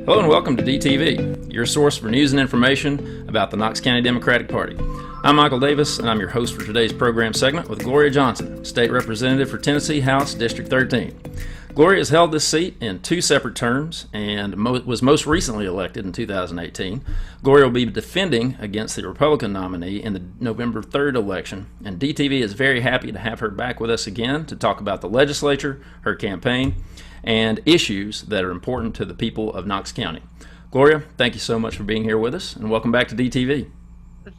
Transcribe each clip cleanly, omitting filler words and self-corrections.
Hello and welcome to DTV, your source for news and information about the Knox County Democratic Party. I'm Michael Davis, and I'm your host for today's program segment with Gloria Johnson, State Representative for Tennessee House District 13. Gloria has held this seat in two separate terms and was most recently elected in 2018. Gloria will be defending against the Republican nominee in the November 3rd election, and DTV is very happy to have her back with us again to talk about the legislature, her campaign, and issues that are important to the people of Knox County. Gloria, thank you so much for being here with us, and welcome back to DTV.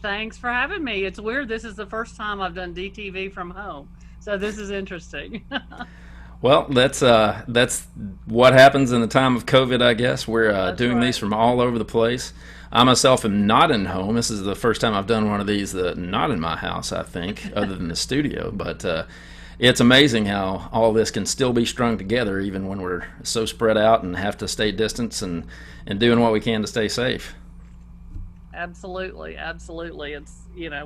Thanks for having me. It's weird. This is the first time I've done DTV from home, so this is interesting. Well, that's what happens in the time of COVID, I guess. We're doing these from all over the place. I myself am not in home. This is the first time I've done one of these not in my house, I think, other than the studio. But it's amazing how all this can still be strung together even when we're so spread out and have to stay distance and doing what we can to stay safe. Absolutely. It's,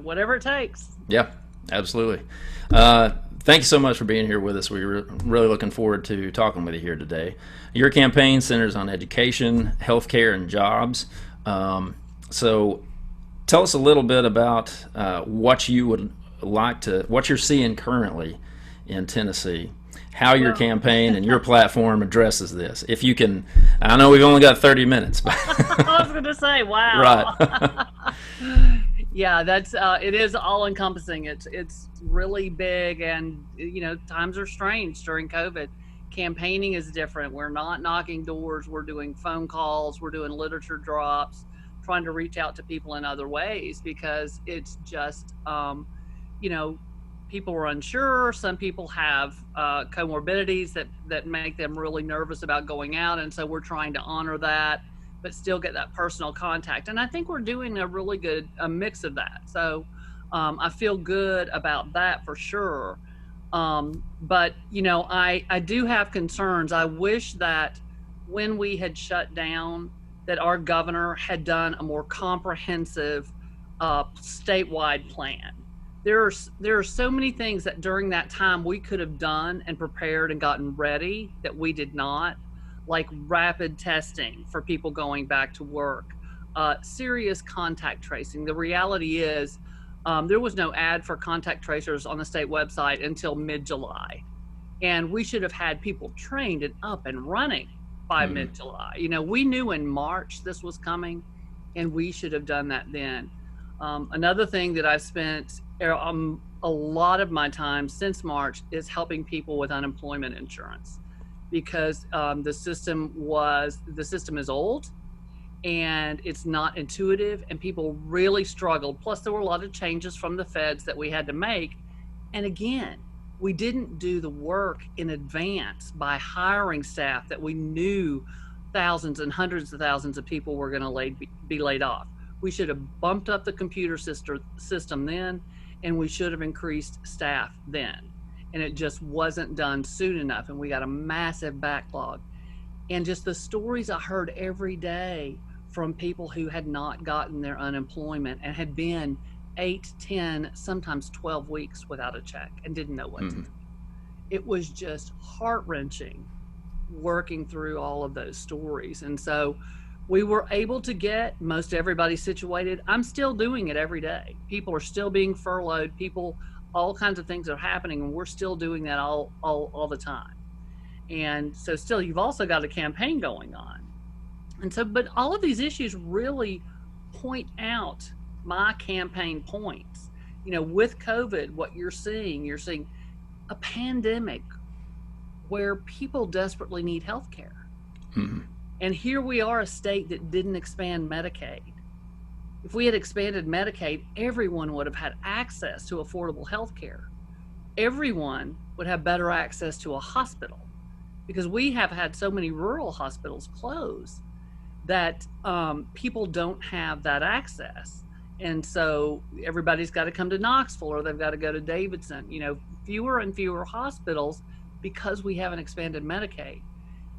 whatever it takes. Yeah, absolutely. Thank you so much for being here with us. We're really looking forward to talking with you here today. Your campaign centers on education, healthcare, and jobs. So tell us a little bit about what you would what you're seeing currently in Tennessee, how your campaign and your platform addresses this. If you can, I know we've only got 30 minutes. But I was going to say, wow. Right. Yeah, that's it is all encompassing. It's really big, and times are strange during COVID. Campaigning is different. We're not knocking doors. We're doing phone calls. We're doing literature drops, trying to reach out to people in other ways because it's just people are unsure. Some people have comorbidities that make them really nervous about going out, and so we're trying to honor that but still get that personal contact. And I think we're doing a really good mix of that. So I feel good about that for sure. But, I do have concerns. I wish that when we had shut down, that our governor had done a more comprehensive statewide plan. There are so many things that during that time we could have done and prepared and gotten ready that we did not. Like rapid testing for people going back to work, serious contact tracing. The reality is there was no ad for contact tracers on the state website until mid-July. And we should have had people trained and up and running by mid-July. We knew in March this was coming, and we should have done that then. Another thing that I've spent a lot of my time since March is helping people with unemployment insurance. Because the system is old and it's not intuitive, and people really struggled. Plus there were a lot of changes from the feds that we had to make. And again, we didn't do the work in advance by hiring staff that we knew thousands and hundreds of thousands of people were going to be laid off. We should have bumped up the computer system then, and we should have increased staff then. And it just wasn't done soon enough, and we got a massive backlog. And just the stories I heard every day from people who had not gotten their unemployment and had been 8, 10, sometimes 12 weeks without a check and didn't know what to do. It was just heart-wrenching working through all of those stories. And so we were able to get most everybody situated. I'm still doing it every day. People are still being furloughed. All kinds of things are happening, and we're still doing that all the time. And so still, you've also got a campaign going on. And so, but all of these issues really point out my campaign points. With COVID, what you're seeing a pandemic where people desperately need health care. And here we are, a state that didn't expand Medicaid. If we had expanded Medicaid, everyone would have had access to affordable health care. Everyone would have better access to a hospital, because we have had so many rural hospitals close that people don't have that access. And so everybody's got to come to Knoxville, or they've got to go to Davidson. Fewer and fewer hospitals because we haven't expanded Medicaid.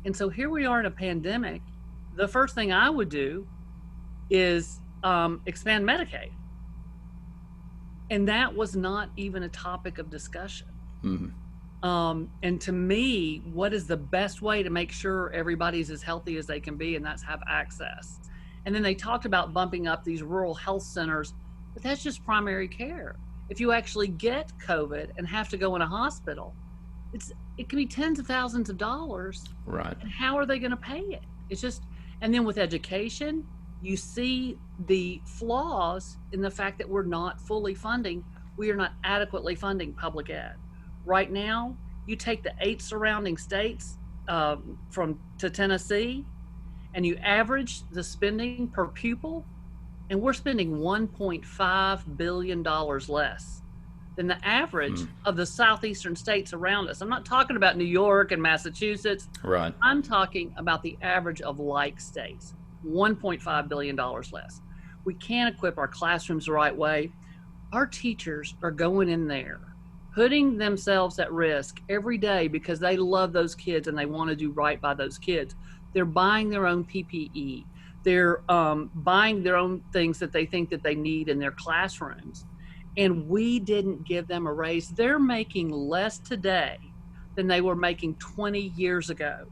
And so here we are in a pandemic. The first thing I would do is expand Medicaid. And that was not even a topic of discussion. And to me, what is the best way to make sure everybody's as healthy as they can be? And that's have access. And then they talked about bumping up these rural health centers, but that's just primary care. If you actually get COVID and have to go in a hospital, it can be tens of thousands of dollars. Right. And how are they going to pay it? It's just, and then with education, you see the flaws in the fact that we are not adequately funding public ed. Right now, you take the 8 surrounding states to Tennessee, and you average the spending per pupil, and we're spending $1.5 billion less than the average of the southeastern states around us. I'm not talking about New York and Massachusetts. Right. I'm talking about the average of like states, $1.5 billion less. We can't equip our classrooms the right way. Our teachers are going in there, putting themselves at risk every day because they love those kids and they want to do right by those kids. They're buying their own PPE. They're buying their own things that they think that they need in their classrooms. And we didn't give them a raise. They're making less today than they were making 20 years ago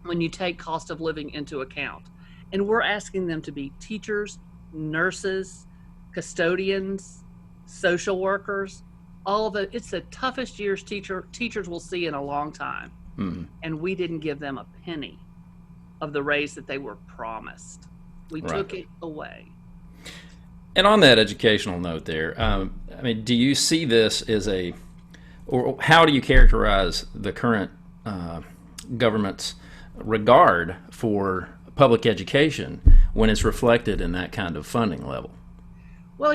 when you take cost of living into account. And we're asking them to be teachers, nurses, custodians, social workers, all of it. It's the toughest years teachers will see in a long time. And we didn't give them a penny of the raise that they were promised. We took it away. And on that educational note there, I mean, do you see this as or how do you characterize the current government's regard for public education when it's reflected in that kind of funding level? Well,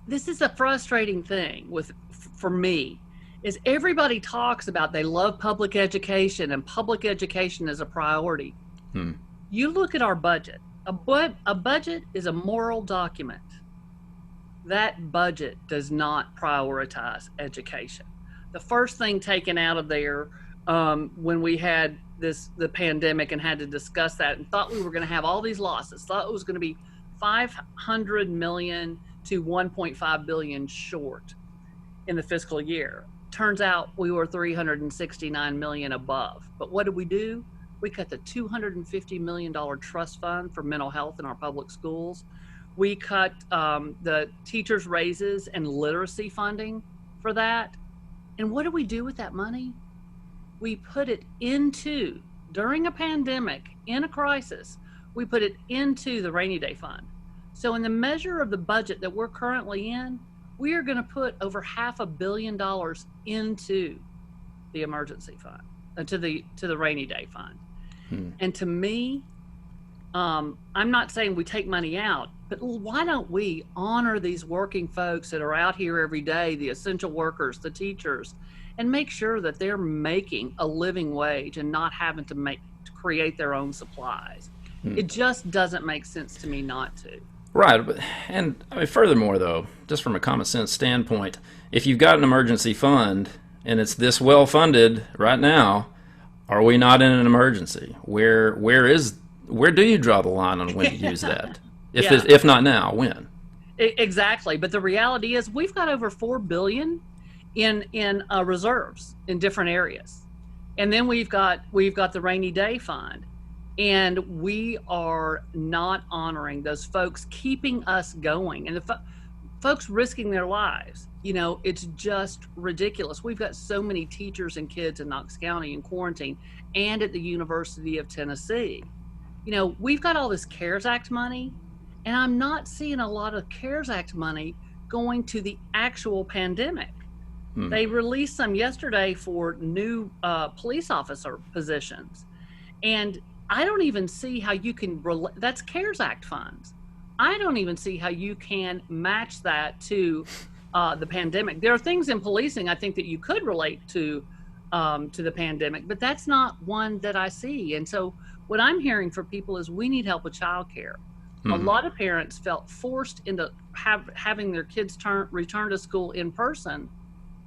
this is a frustrating thing for me, is everybody talks about they love public education and public education is a priority. You look at our budget. A budget is a moral document. That budget does not prioritize education. The first thing taken out of there when we had the pandemic and had to discuss that and thought we were going to have all these losses, thought it was going to be 500 million to 1.5 billion short in the fiscal year. Turns out we were 369 million above. But what did we do? We cut the $250 million trust fund for mental health in our public schools. We cut the teachers' raises and literacy funding for that. And what do we do with that money? We put it into, during a pandemic, in a crisis, we put it into the rainy day fund. So in the measure of the budget that we're currently in, we are going to put over $500 million into the emergency fund, to the rainy day fund. And to me, I'm not saying we take money out, but why don't we honor these working folks that are out here every day, the essential workers, the teachers, and make sure that they're making a living wage and not having to create their own supplies. It just doesn't make sense to me not to. Right. And I mean, furthermore, though, just from a common sense standpoint, if you've got an emergency fund and it's this well funded right now, are we not in an emergency? Where do you draw the line on when to use that? If not now, when? Exactly. But the reality is we've got over $4 billion in reserves in different areas. And then we've got the rainy day fund. And we are not honoring those folks, keeping us going. And the folks risking their lives, it's just ridiculous. We've got so many teachers and kids in Knox County in quarantine and at the University of Tennessee. We've got all this CARES Act money, and I'm not seeing a lot of CARES Act money going to the actual pandemic. They released some yesterday for new police officer positions. And I don't even see how you can, that's CARES Act funds. I don't even see how you can match that to the pandemic. There are things in policing I think that you could relate to the pandemic, but that's not one that I see. And so what I'm hearing from people is we need help with childcare. A lot of parents felt forced into having their kids return to school in person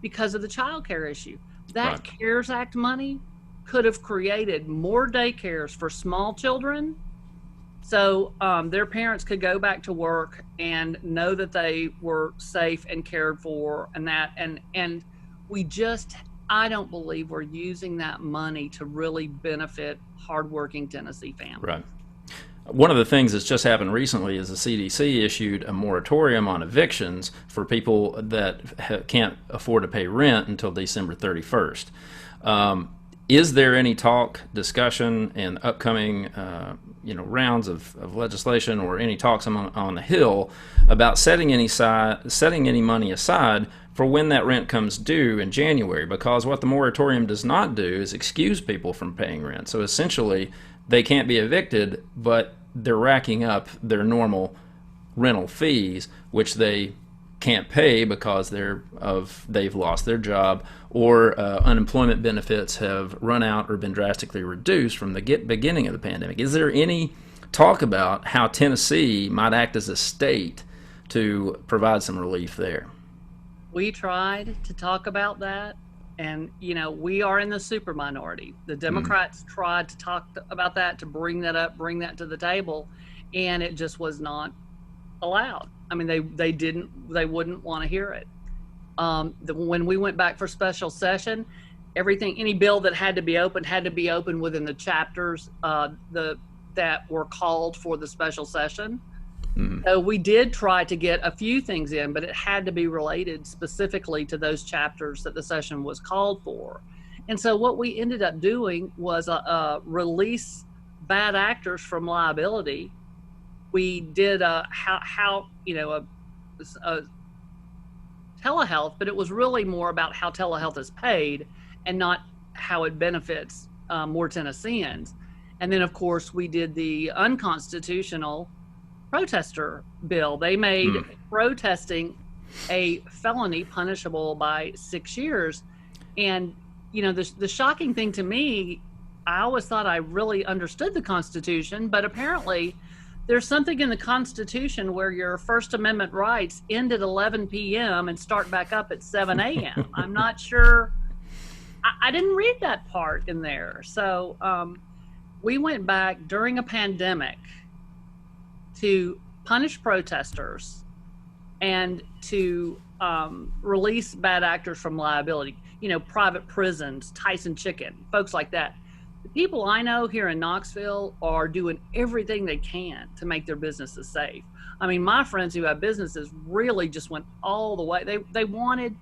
because of the childcare issue. That CARES Act money could have created more daycares for small children so their parents could go back to work and know that they were safe and cared for and we just, I don't believe we're using that money to really benefit hardworking Tennessee families. Right. One of the things that's just happened recently is the CDC issued a moratorium on evictions for people that can't afford to pay rent until December 31st. Is there any talk, discussion, in upcoming rounds of legislation or any talks on the Hill about setting any money aside for when that rent comes due in January? Because what the moratorium does not do is excuse people from paying rent. So essentially, they can't be evicted, but they're racking up their normal rental fees, which they can't pay because they've lost their job, or unemployment benefits have run out or been drastically reduced from the beginning of the pandemic. Is there any talk about how Tennessee might act as a state to provide some relief there? We tried to talk about that, and we are in the super minority. The Democrats tried to talk about that, to bring that up, bring that to the table, and it just was not allowed. I mean, they wouldn't want to hear it. When we went back for special session, any bill that had to be opened within the chapters that were called for the special session. So we did try to get a few things in, but it had to be related specifically to those chapters that the session was called for. And so what we ended up doing was release bad actors from liability. We did a telehealth, but it was really more about how telehealth is paid and not how it benefits more Tennesseans. And then, of course, we did the unconstitutional protester bill. They made protesting a felony punishable by 6 years. And, the shocking thing to me, I always thought I really understood the Constitution, but apparently there's something in the Constitution where your First Amendment rights end at 11 p.m. and start back up at 7 a.m. I'm not sure. I didn't read that part in there. So we went back during a pandemic to punish protesters and to release bad actors from liability. Private prisons, Tyson Chicken, folks like that. The people I know here in Knoxville are doing everything they can to make their businesses safe. I mean, my friends who have businesses really just went all the way. They wanted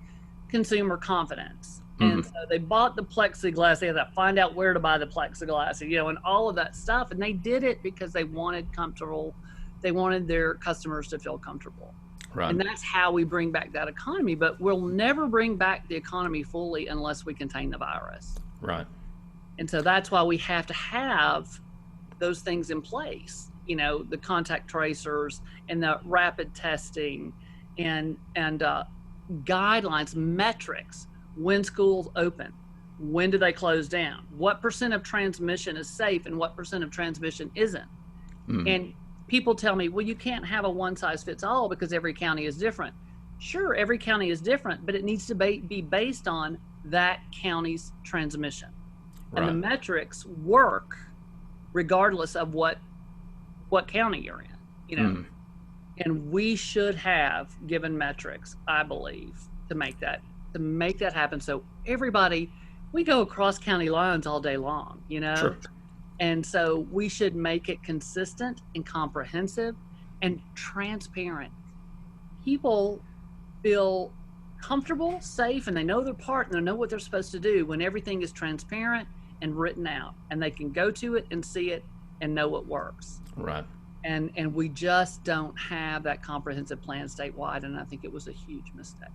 consumer confidence. And so they bought the plexiglass. They had to find out where to buy the plexiglass, and all of that stuff. And they did it because they wanted comfortable. They wanted their customers to feel comfortable. Right. And that's how we bring back that economy. But we'll never bring back the economy fully unless we contain the virus. Right. And so that's why we have to have those things in place, the contact tracers and the rapid testing and guidelines, metrics. When schools open, when do they close down? What % of transmission is safe and what % of transmission isn't? And people tell me, well, you can't have a one size fits all because every county is different. Sure, every county is different, but it needs to be based on that county's transmission. Right. And the metrics work regardless of what county you're in, And we should have given metrics, I believe, to make that happen. So everybody, we go across county lines all day long, Sure. And so we should make it consistent and comprehensive and transparent. People feel comfortable, safe, and they know their part and they know what they're supposed to do when everything is transparent and written out, and they can go to it and see it and know what works. Right. And we just don't have that comprehensive plan statewide, and I think it was a huge mistake.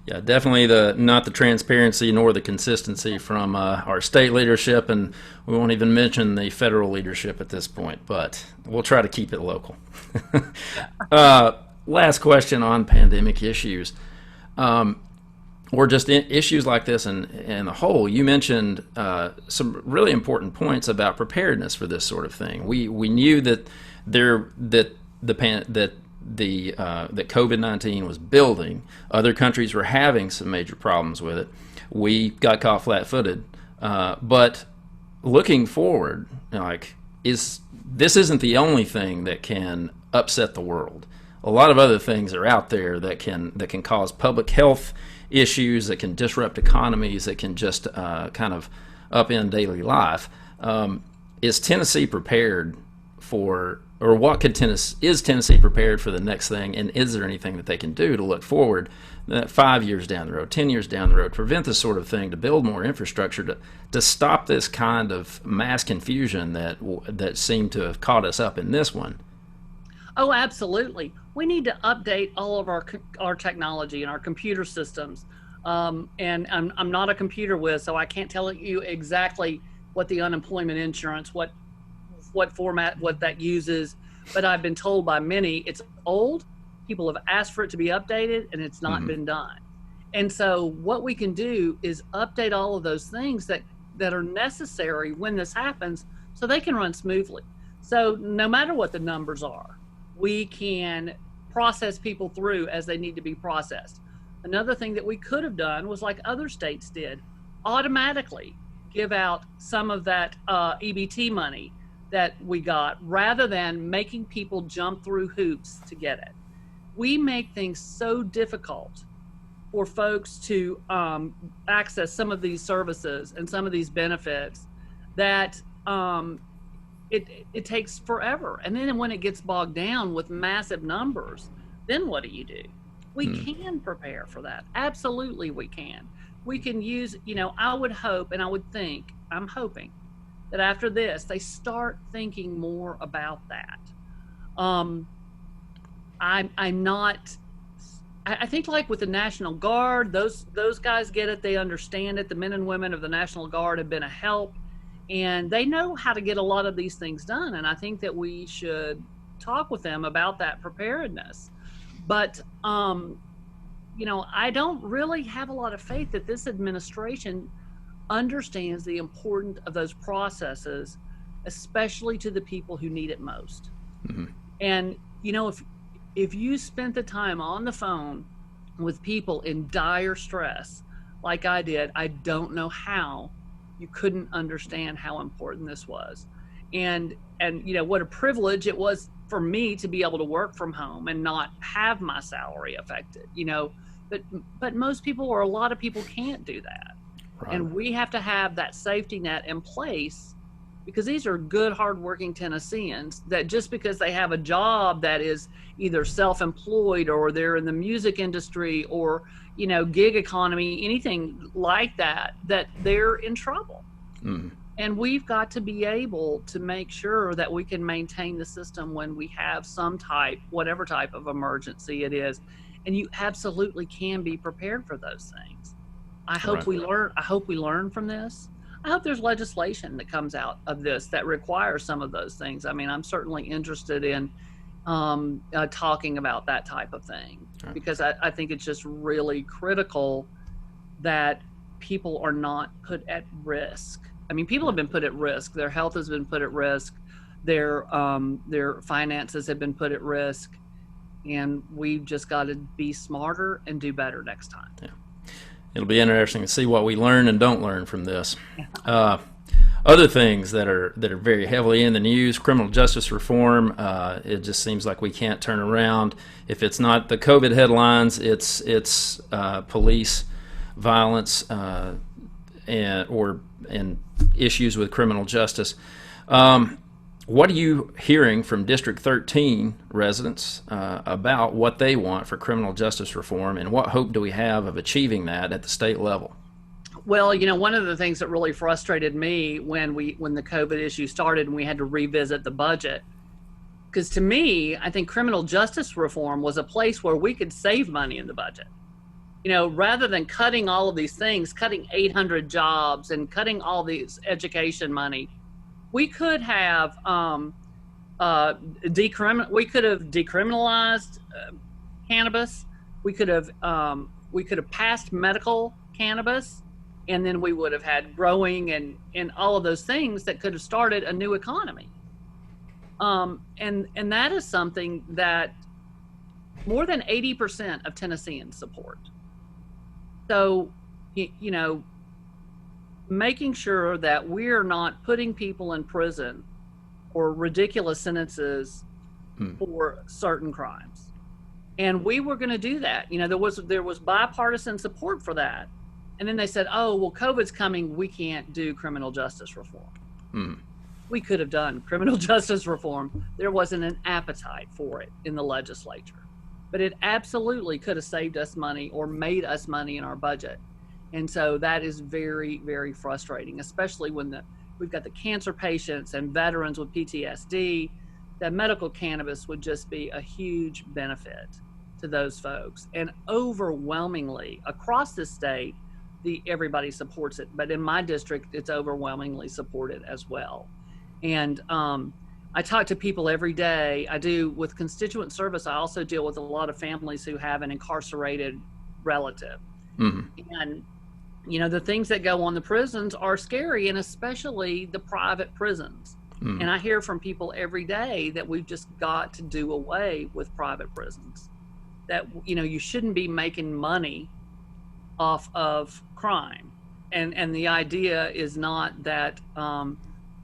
Yeah, definitely not the transparency nor the consistency from our state leadership, and we won't even mention the federal leadership at this point, but we'll try to keep it local. Last question on pandemic issues, or just issues like this in the whole. You mentioned some really important points about preparedness for this sort of thing. We knew that that COVID-19 was building. Other countries were having some major problems with it. We got caught flat-footed. But looking forward, this isn't the only thing that can upset the world. A lot of other things are out there that can cause public health issues that can disrupt economies, that can just kind of upend daily life. Is Tennessee prepared for, or is Tennessee prepared for the next thing, and is there anything that they can do to look forward 5 years down the road, 10 years down the road, prevent this sort of thing, to build more infrastructure to stop this kind of mass confusion that seemed to have caught us up in this one? Oh, absolutely. We need to update all of our technology and our computer systems. And I'm not a computer whiz, so I can't tell you exactly what the unemployment insurance, what format, what that uses. But I've been told by many it's old. People have asked for it to be updated, and it's not been done. And so what we can do is update all of those things that are necessary when this happens, so they can run smoothly. So no matter what the numbers are, we can process people through as they need to be processed. Another thing that we could have done was, like other states did, automatically give out some of that EBT money that we got, rather than making people jump through hoops to get it. We make things so difficult for folks to access some of these services and some of these benefits that it takes forever. And then when it gets bogged down with massive numbers, then what do? We can prepare for that. Absolutely, we can. We can use, I would hope, and I'm hoping that after this, they start thinking more about that. I think, like with the National Guard, those guys get it, they understand it. The men and women of the National Guard have been a help, and they know how to get a lot of these things done. And I think that we should talk with them about that preparedness. But, I don't really have a lot of faith that this administration understands the importance of those processes, especially to the people who need it most. And, if you spent the time on the phone with people in dire stress, like I did, I don't know how you couldn't understand how important this was. And what a privilege it was for me to be able to work from home and not have my salary affected, but most people, or a lot of people, can't do that. Right. And we have to have that safety net in place, because these are good, hardworking Tennesseans that, just because they have a job that is either self-employed or they're in the music industry or, gig economy, anything like that, that they're in trouble. And we've got to be able to make sure that we can maintain the system when we have whatever type of emergency it is. And you absolutely can be prepared for those things. I hope we learn from this. I hope there's legislation that comes out of this that requires some of those things. I mean, I'm certainly interested in talking about that type of thing, because I think it's just really critical that people are not put at risk. I mean, people have been put at risk. Their health has been put at risk. Their finances have been put at risk. And we've just got to be smarter and do better next time. Yeah. It'll be interesting to see what we learn and don't learn from this. Other things that are very heavily in the news: criminal justice reform. It just seems like we can't turn around. If it's not the COVID headlines, it's police violence and issues with criminal justice. What are you hearing from District 13 residents about what they want for criminal justice reform, and what hope do we have of achieving that at the state level? Well, one of the things that really frustrated me when the COVID issue started and we had to revisit the budget, because to me, I think criminal justice reform was a place where we could save money in the budget. Rather than cutting all of these things, cutting 800 jobs and cutting all these education money, we could have decriminalized cannabis. We could have passed medical cannabis, and then we would have had growing and all of those things that could have started a new economy. And that is something that more than 80% of Tennesseans support. So, making sure that we're not putting people in prison or ridiculous sentences for certain crimes. And we were going to do that. You know, there was bipartisan support for that. And then they said, oh, well, COVID's coming. We can't do criminal justice reform. Mm. We could have done criminal justice reform. There wasn't an appetite for it in the legislature. But it absolutely could have saved us money or made us money in our budget. And so that is very, very frustrating, especially when we've got the cancer patients and veterans with PTSD. That medical cannabis would just be a huge benefit to those folks. And overwhelmingly across the state, everybody supports it. But in my district, it's overwhelmingly supported as well. And I talk to people every day. I do with constituent service. I also deal with a lot of families who have an incarcerated relative. Mm-hmm. And, you know, the things that go on the prisons are scary, and especially the private prisons. Mm-hmm. And I hear from people every day that we've just got to do away with private prisons. That, you know, you shouldn't be making money off of crime. And the idea is not that,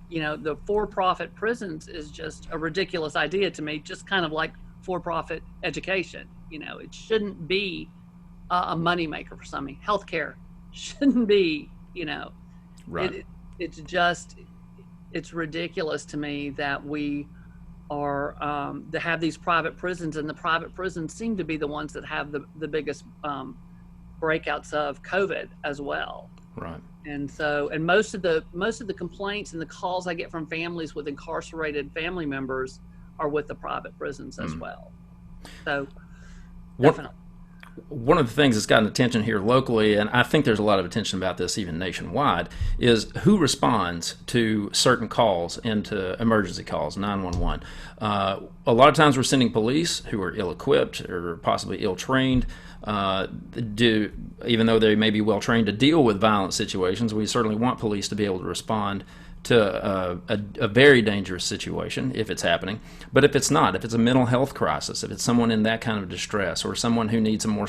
you know, the for-profit prisons is just a ridiculous idea to me, just kind of like for-profit education. You know, it shouldn't be a moneymaker for somebody. Healthcare shouldn't be, you know, right. It's ridiculous to me that we are to have these private prisons, and the private prisons seem to be the ones that have the biggest breakouts of COVID as well. Right. And so, and most of the complaints and the calls I get from families with incarcerated family members are with the private prisons as well. So, definitely. One of the things that's gotten attention here locally, and I think there's a lot of attention about this even nationwide, is who responds to certain calls into emergency calls, 911. A lot of times we're sending police who are ill-equipped or possibly ill-trained, even though they may be well-trained to deal with violent situations. We certainly want police to be able to respond to a very dangerous situation if it's happening. But if it's not, if it's a mental health crisis, if it's someone in that kind of distress or someone who needs a more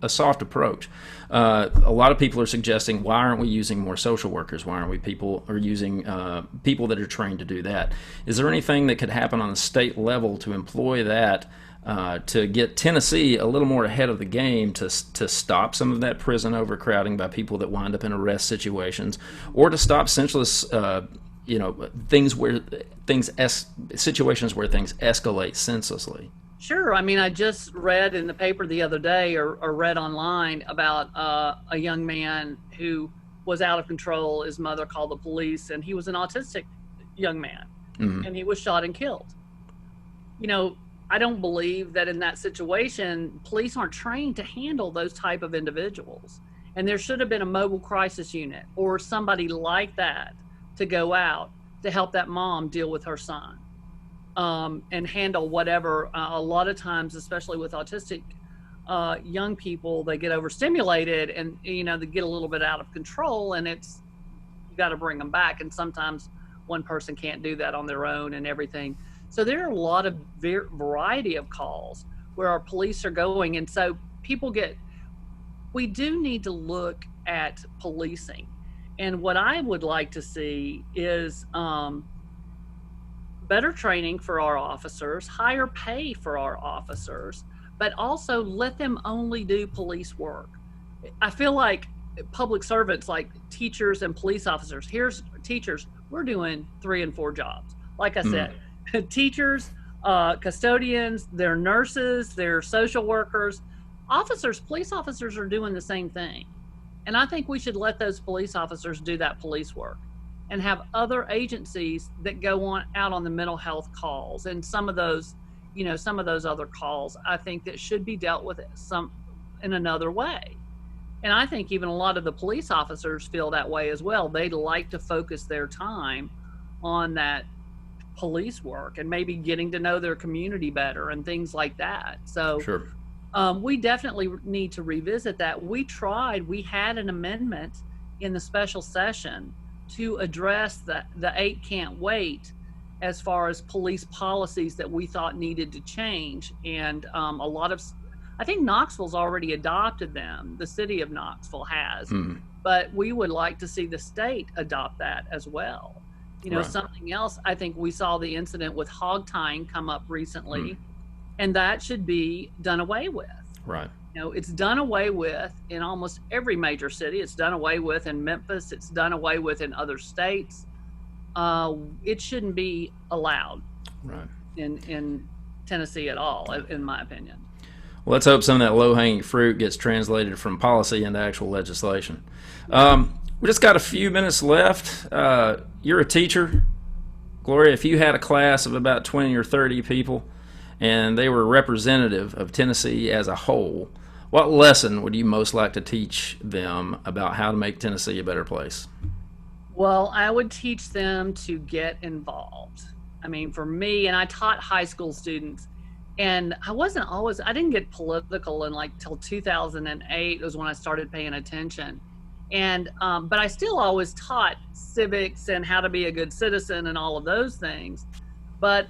a soft approach, a lot of people are suggesting, why aren't we using more social workers? Why aren't we using people that are trained to do that? Is there anything that could happen on the state level to employ that to get Tennessee a little more ahead of the game to stop some of that prison overcrowding by people that wind up in arrest situations, or to stop senseless, situations where things escalate senselessly? Sure. I mean, I just read in the paper the other day, or read online about a young man who was out of control. His mother called the police, and he was an autistic young man, mm-hmm. and he was shot and killed. You know, I don't believe that in that situation, police aren't trained to handle those type of individuals. And there should have been a mobile crisis unit or somebody like that to go out to help that mom deal with her son and handle whatever. A lot of times, especially with autistic young people, they get overstimulated and, you know, they get a little bit out of control, and you got to bring them back. And sometimes one person can't do that on their own and everything. So there are a lot of variety of calls where our police are going. And so we do need to look at policing. And what I would like to see is better training for our officers, higher pay for our officers, but also let them only do police work. I feel like public servants, like teachers and police officers, here's teachers, we're doing 3 and 4 jobs. Like I said, teachers, custodians, they're nurses, they're social workers, police officers are doing the same thing. And I think we should let those police officers do that police work and have other agencies that go out on the mental health calls and some of those other calls. I think that should be dealt with in another way. And I think even a lot of the police officers feel that way as well. They'd like to focus their time on that police work and maybe getting to know their community better and things like that. So sure. We definitely need to revisit that. We had an amendment in the special session to address the 8 can't wait as far as police policies that we thought needed to change. And I think Knoxville's already adopted them. The city of Knoxville has, but we would like to see the state adopt that as well. You know, right. Something else, I think we saw the incident with hog tying come up recently. and that should be done away with. Right. It's done away with in almost every major city. It's done away with in Memphis. It's done away with in other states. It shouldn't be allowed in Tennessee at all, in my opinion. Well, let's hope some of that low-hanging fruit gets translated from policy into actual legislation. We just got a few minutes left. You're a teacher. Gloria, if you had a class of about 20 or 30 people and they were representative of Tennessee as a whole, what lesson would you most like to teach them about how to make Tennessee a better place? Well, I would teach them to get involved. I mean, for me, and I taught high school students, and I didn't get political till 2008 was when I started paying attention. And, but I still always taught civics and how to be a good citizen and all of those things. But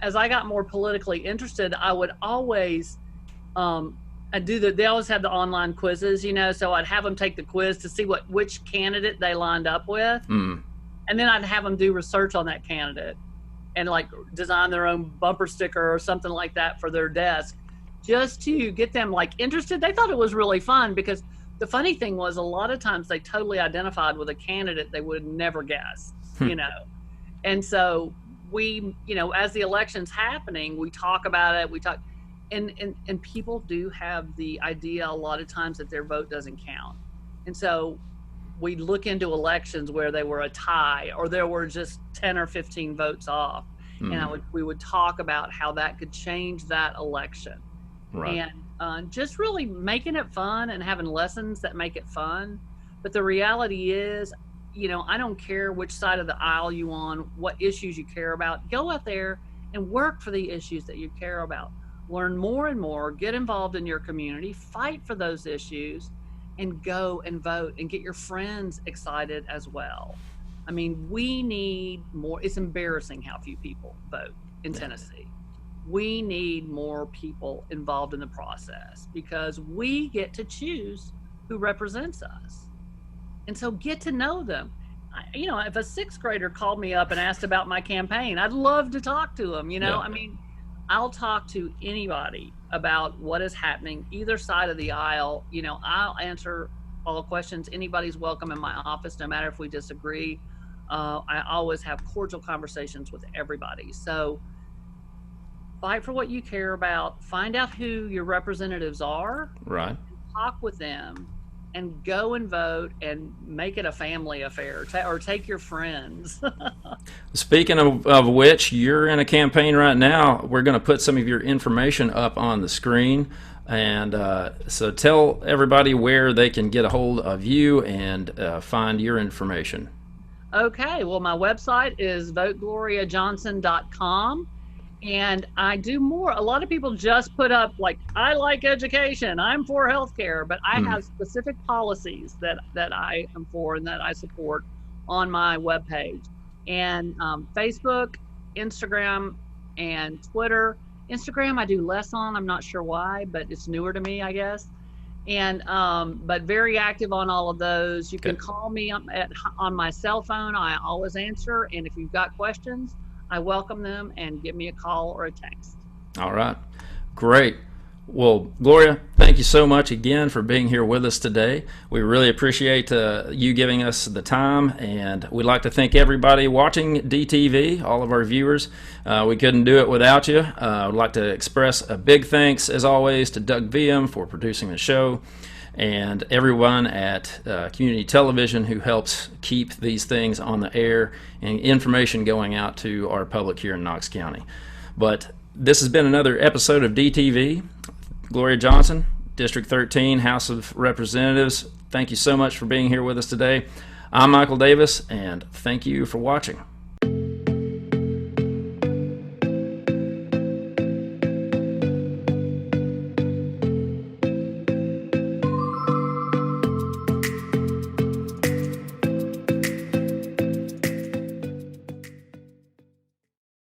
as I got more politically interested, I would always, they always had the online quizzes, so I'd have them take the quiz to see which candidate they lined up with. And then I'd have them do research on that candidate and design their own bumper sticker or something like that for their desk, just to get them interested. They thought it was really fun, because the funny thing was, a lot of times they totally identified with a candidate they would never guess, And so we, as the election's happening, we talk about it, and people do have the idea a lot of times that their vote doesn't count. And so we look into elections where they were a tie or there were just 10 or 15 votes off. And we would talk about how that could change that election. Right. And just really making it fun and having lessons that make it fun. But the reality is, I don't care which side of the aisle you on, what issues you care about. Go out there and work for the issues that you care about. Learn more and more, get involved in your community, fight for those issues, and go and vote and get your friends excited as well. I mean, we need more. It's embarrassing how few people vote in Tennessee. We need more people involved in the process, because we get to choose who represents us. And so get to know them. If a sixth grader called me up and asked about my campaign, I'd love to talk to them. I mean, I'll talk to anybody about what is happening, either side of the aisle. I'll answer all questions. Anybody's welcome in my office, no matter if we disagree. I always have cordial conversations with everybody. So fight for what you care about. Find out who your representatives are. Right. Talk with them, and go and vote, and make it a family affair, or take your friends. Speaking of which, you're in a campaign right now. We're going to put some of your information up on the screen. And so tell everybody where they can get a hold of you and find your information. Okay, well, my website is votegloriajohnson.com. And I do more. A lot of people just put up I like education, I'm for healthcare, but I have specific policies that I am for and that I support on my webpage. And Facebook, Instagram, and Twitter. Instagram I do less on. I'm not sure why, but it's newer to me, I guess. And but very active on all of those. You can call me on my cell phone. I always answer. And if you've got questions, I welcome them, and give me a call or a text. All right. Great. Well, Gloria, thank you so much again for being here with us today. We really appreciate you giving us the time, and we'd like to thank everybody watching DTV, all of our viewers. We couldn't do it without you. I would like to express a big thanks, as always, to Doug VM for producing the show, and everyone at Community Television who helps keep these things on the air and information going out to our public here in Knox County. But this has been another episode of DTV. Gloria Johnson, District 13, House of Representatives, thank you so much for being here with us today. I'm Michael Davis, and thank you for watching.